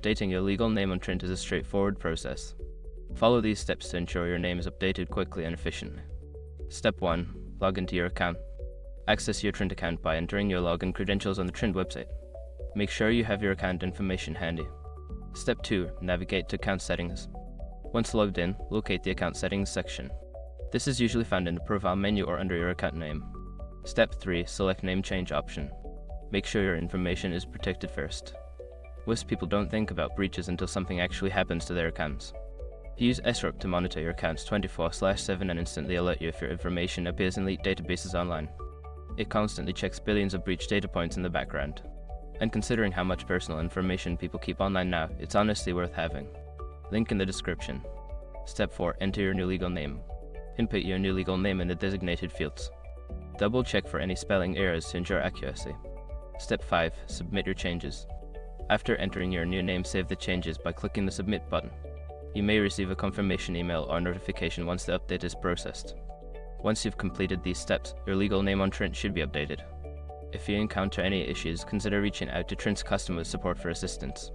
Updating your legal name on Trint is a straightforward process. Follow these steps to ensure your name is updated quickly and efficiently. Step 1. Log into your account. Access your Trint account by entering your login credentials on the Trint website. Make sure you have your account information handy. Step 2. Navigate to account settings. Once logged in, locate the account settings section. This is usually found in the profile menu or under your account name. Step 3. Select name change option. Make sure your information is protected first. Most people don't think about breaches until something actually happens to their accounts. Use SROP to monitor your accounts 24/7 and instantly alert you if your information appears in leaked databases online. It constantly checks billions of breach data points in the background. And considering how much personal information people keep online now, it's honestly worth having. Link in the description. Step 4. Enter your new legal name. Input your new legal name in the designated fields. Double check for any spelling errors to ensure accuracy. Step 5. Submit your changes. After entering your new name, save the changes by clicking the Submit button. You may receive a confirmation email or notification once the update is processed. Once you've completed these steps, your legal name on Trint should be updated. If you encounter any issues, consider reaching out to Trint's customer support for assistance.